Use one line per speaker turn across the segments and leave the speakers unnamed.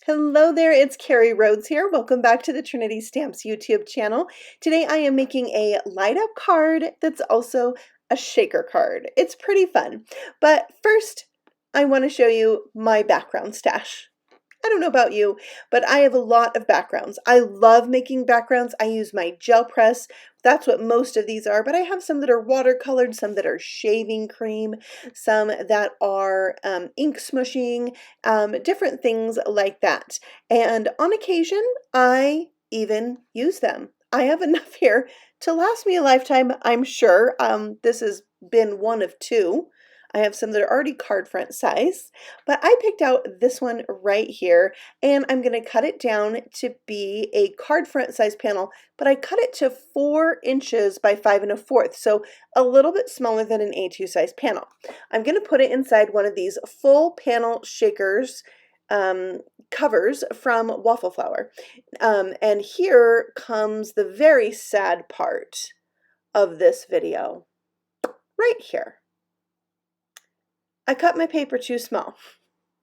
Hello there, it's Carrie Rhodes here. Welcome back to the Trinity Stamps YouTube channel. Today I am making a light up card that's also a shaker card. It's pretty fun. But first, I want to show you my background stash. I don't know about you, but I have a lot of backgrounds. I love making backgrounds. I use my gel press. That's what most of these are, but I have some that are watercolored, some that are shaving cream, some that are ink smushing, different things like that. And on occasion, I even use them. I have enough here to last me a lifetime, I'm sure. This has been one of two. I have some that are already card front size, but I picked out this one right here, and I'm going to cut it down to be a card front size panel, but I cut it to 4 inches by 5 1/4, so a little bit smaller than an A2 size panel. I'm going to put it inside one of these full panel shakers covers from Waffle Flower. And here comes the very sad part of this video, right here. I cut my paper too small.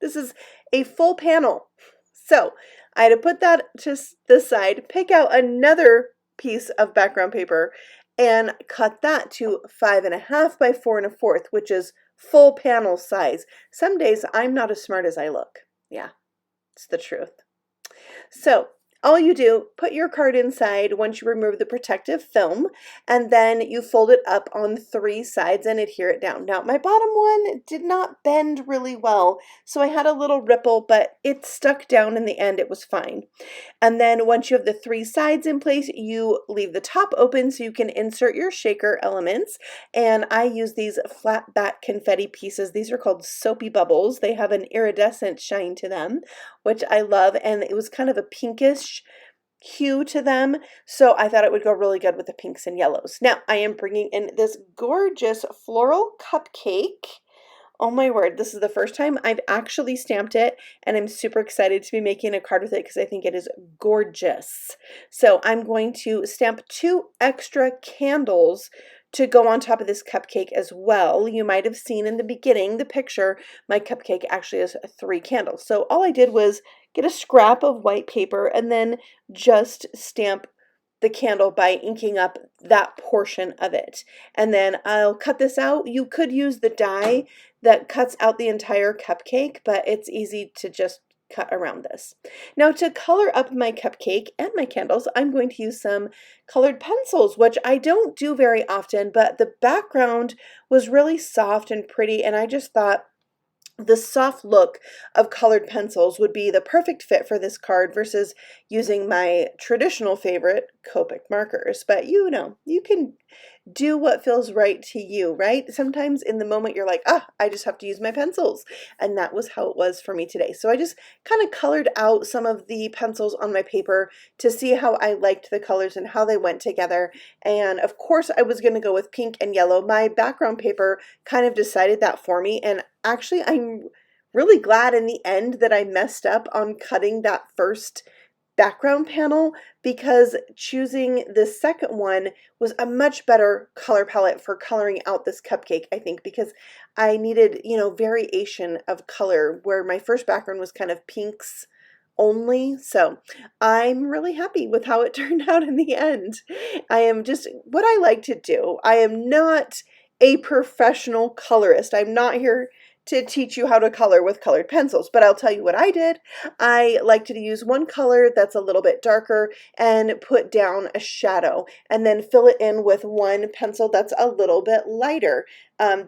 This is a full panel. So I had to put that to the side, pick out another piece of background paper, and cut that to 5 1/2 by 4 1/4, which is full panel size. Some days I'm not as smart as I look. Yeah, it's the truth. So all you do, put your card inside once you remove the protective film, and then you fold it up on 3 sides and adhere it down. Now, my bottom one did not bend really well, so I had a little ripple, but it stuck down in the end. It was fine. And then once you have the 3 sides in place, you leave the top open so you can insert your shaker elements. And I use these flat back confetti pieces. These are called Soapy Bubbles. They have an iridescent shine to them, which I love, and it was kind of a pinkish hue to them, so I thought it would go really good with the pinks and yellows. Now I am bringing in this gorgeous floral cupcake. Oh my word, this is the first time I've actually stamped it, and I'm super excited to be making a card with it because I think it is gorgeous. So I'm going to stamp 2 extra candles to go on top of this cupcake as well. You might have seen in the beginning, the picture, my cupcake actually has 3 candles. So all I did was get a scrap of white paper and then just stamp the candle by inking up that portion of it. And then I'll cut this out. You could use the die that cuts out the entire cupcake, but it's easy to just cut around this. Now to color up my cupcake and my candles, I'm going to use some colored pencils, which I don't do very often, but the background was really soft and pretty, and I just thought the soft look of colored pencils would be the perfect fit for this card versus using my traditional favorite Copic markers. But you know, you can do what feels right to you, right? Sometimes in the moment you're like, I just have to use my pencils. And that was how it was for me today. So I just kind of colored out some of the pencils on my paper to see how I liked the colors and how they went together. And of course I was going to go with pink and yellow. My background paper kind of decided that for me. And actually I'm really glad in the end that I messed up on cutting that first background panel, because choosing the second one was a much better color palette for coloring out this cupcake, I think, because I needed, you know, variation of color where my first background was kind of pinks only. So I'm really happy with how it turned out in the end. I am just what I like to do. I am not a professional colorist. I'm not here to teach you how to color with colored pencils, but I'll tell you what I did. I like to use one color that's a little bit darker and put down a shadow and then fill it in with one pencil that's a little bit lighter.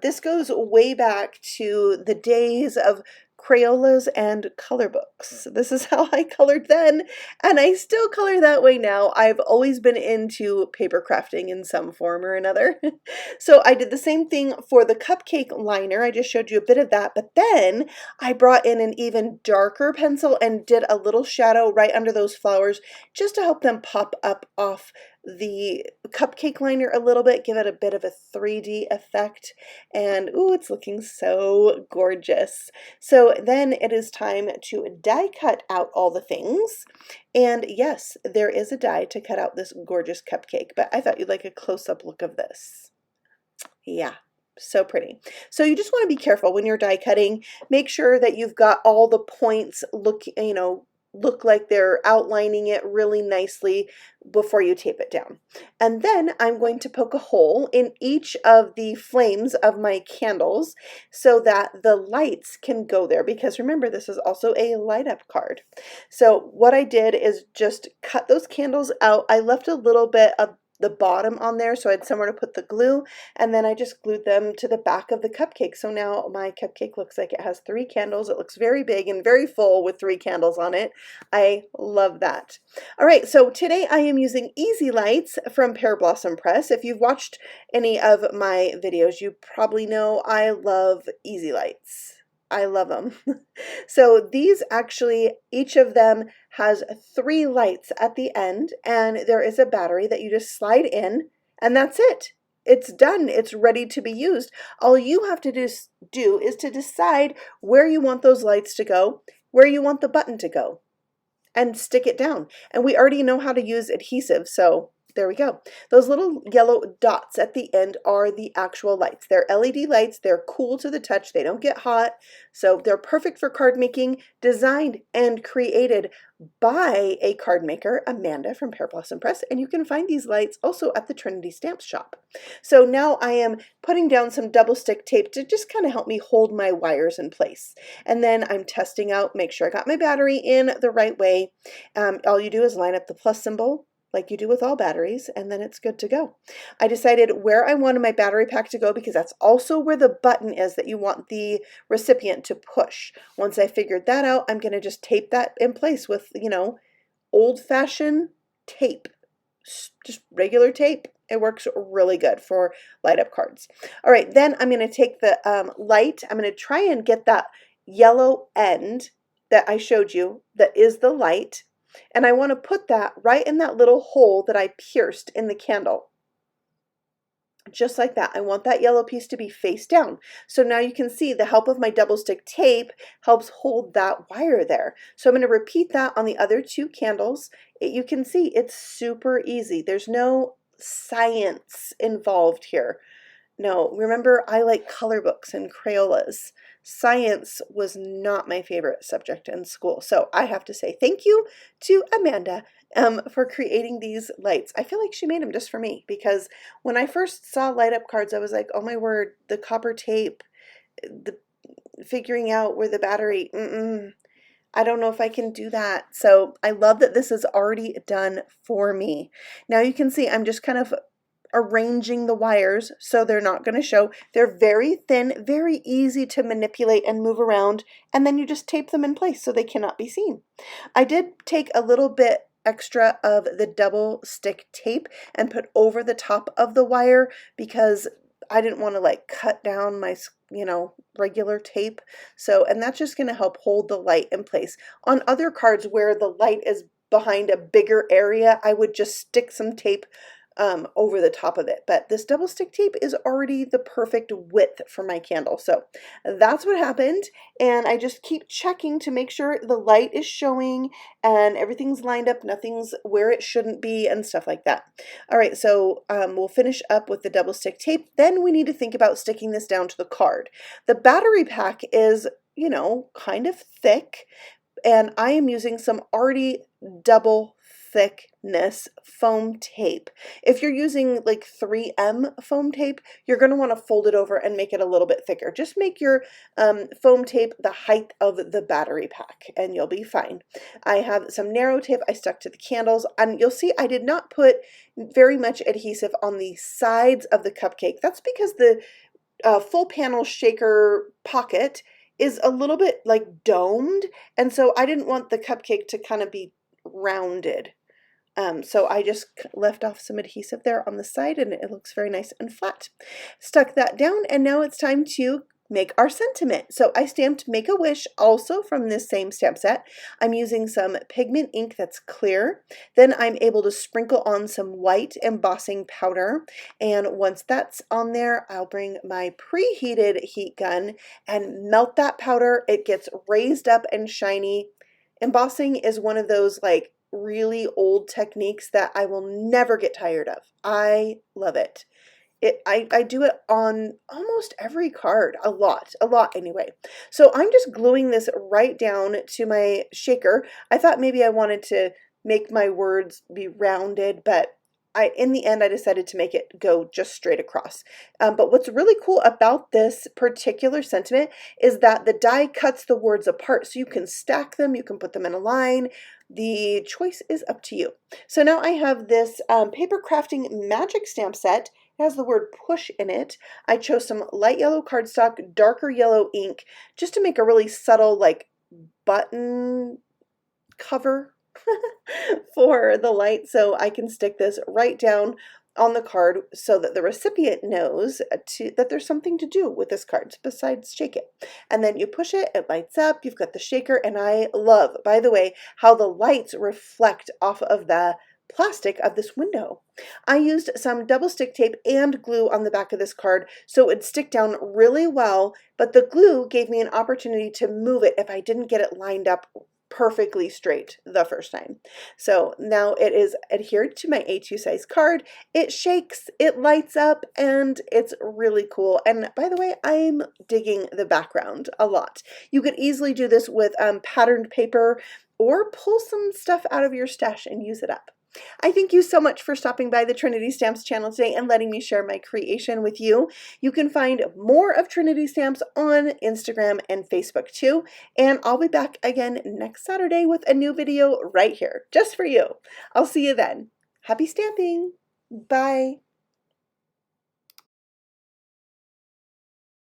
This goes way back to the days of Crayolas and color books. This is how I colored then, and I still color that way now. I've always been into paper crafting in some form or another. So I did the same thing for the cupcake liner. I just showed you a bit of that, but then I brought in an even darker pencil and did a little shadow right under those flowers just to help them pop up off the cupcake liner a little bit, give it a bit of a 3D effect, and ooh, it's looking so gorgeous. So then it is time to die cut out all the things, and yes, there is a die to cut out this gorgeous cupcake, but I thought you'd like a close-up look of this. Yeah. So pretty. So you just want to be careful when you're die cutting. Make sure that you've got all the points look like they're outlining it really nicely before you tape it down. And then I'm going to poke a hole in each of the flames of my candles so that the lights can go there, because remember, this is also a light up card. So what I did is just cut those candles out. I left a little bit of the bottom on there so I had somewhere to put the glue, and then I just glued them to the back of the cupcake. So now my cupcake looks like it has 3 candles. It looks very big and very full with 3 candles on it. I love that. All right, so today I am using Easy Lights from Pearblossom Press. If you've watched any of my videos, you probably know I love Easy Lights. I love them. So these actually, each of them has 3 lights at the end, and there is a battery that you just slide in, and that's it. It's done. It's ready to be used. All you have to do is to decide where you want those lights to go, where you want the button to go, and stick it down. And we already know how to use adhesive, so there we go. Those little yellow dots at the end are the actual lights. They're LED lights. They're cool to the touch. They don't get hot. So they're perfect for card making, designed and created by a card maker, Amanda from Pearblossom Press. And you can find these lights also at the Trinity Stamps shop. So now I am putting down some double stick tape to just kind of help me hold my wires in place. And then I'm testing out, make sure I got my battery in the right way. All you do is line up the plus symbol, like you do with all batteries, and then it's good to go. I decided where I wanted my battery pack to go because that's also where the button is that you want the recipient to push. Once I figured that out, I'm going to just tape that in place with, old-fashioned tape, just regular tape. It works really good for light up cards. All right, then I'm going to take the light. I'm going to try and get that yellow end that I showed you that is the light. And I want to put that right in that little hole that I pierced in the candle. Just like that. I want that yellow piece to be face down. So now you can see the help of my double stick tape helps hold that wire there. So I'm going to repeat that on the other 2 candles. You can see it's super easy. There's no science involved here. No, remember, I like color books and Crayolas. Science was not my favorite subject in school. So I have to say thank you to Amanda for creating these lights. I feel like she made them just for me, because when I first saw light up cards, I was like, oh my word, the copper tape, the figuring out where the battery, I don't know if I can do that. So I love that this is already done for me. Now you can see I'm just kind of arranging the wires so they're not going to show. They're very thin, very easy to manipulate and move around, and then you just tape them in place so they cannot be seen. I did take a little bit extra of the double stick tape and put over the top of the wire because I didn't want to like cut down my regular tape. So, and that's just going to help hold the light in place. On other cards where the light is behind a bigger area, I would just stick some tape over the top of it. But this double stick tape is already the perfect width for my candle. So that's what happened. And I just keep checking to make sure the light is showing and everything's lined up, nothing's where it shouldn't be and stuff like that. All right, so we'll finish up with the double stick tape. Then we need to think about sticking this down to the card. The battery pack is, kind of thick, and I am using some already double thickness foam tape. If you're using like 3M foam tape, you're going to want to fold it over and make it a little bit thicker. Just make your foam tape the height of the battery pack and you'll be fine. I have some narrow tape I stuck to the candles, and you'll see I did not put very much adhesive on the sides of the cupcake. That's because the full panel shaker pocket is a little bit like domed, and so I didn't want the cupcake to kind of be rounded. So I just left off some adhesive there on the side, and it looks very nice and flat. Stuck that down, and now it's time to make our sentiment. So I stamped Make a Wish also from this same stamp set. I'm using some pigment ink that's clear. Then I'm able to sprinkle on some white embossing powder. And once that's on there, I'll bring my preheated heat gun and melt that powder. It gets raised up and shiny. Embossing is one of those like really old techniques that I will never get tired of. I love it. I do it on almost every card, a lot anyway. So I'm just gluing this right down to my shaker. I thought maybe I wanted to make my words be rounded, but in the end, I decided to make it go just straight across. But what's really cool about this particular sentiment is that the die cuts the words apart, so you can stack them, you can put them in a line. The choice is up to you. So now I have this paper crafting magic stamp set. It has the word push in it. I chose some light yellow cardstock, darker yellow ink, just to make a really subtle like button cover for the light, so I can stick this right down on the card so that the recipient knows that there's something to do with this card besides shake it. And then you push it, it lights up, you've got the shaker, and I love, by the way, how the lights reflect off of the plastic of this window. I used some double stick tape and glue on the back of this card so it would stick down really well, but the glue gave me an opportunity to move it if I didn't get it lined up perfectly straight the first time. So now it is adhered to my A2 size card. It shakes, it lights up, and it's really cool. And by the way, I'm digging the background a lot. You could easily do this with patterned paper or pull some stuff out of your stash and use it up. I thank you so much for stopping by the Trinity Stamps channel today and letting me share my creation with you. You can find more of Trinity Stamps on Instagram and Facebook too, and I'll be back again next Saturday with a new video right here, just for you. I'll see you then. Happy stamping! Bye!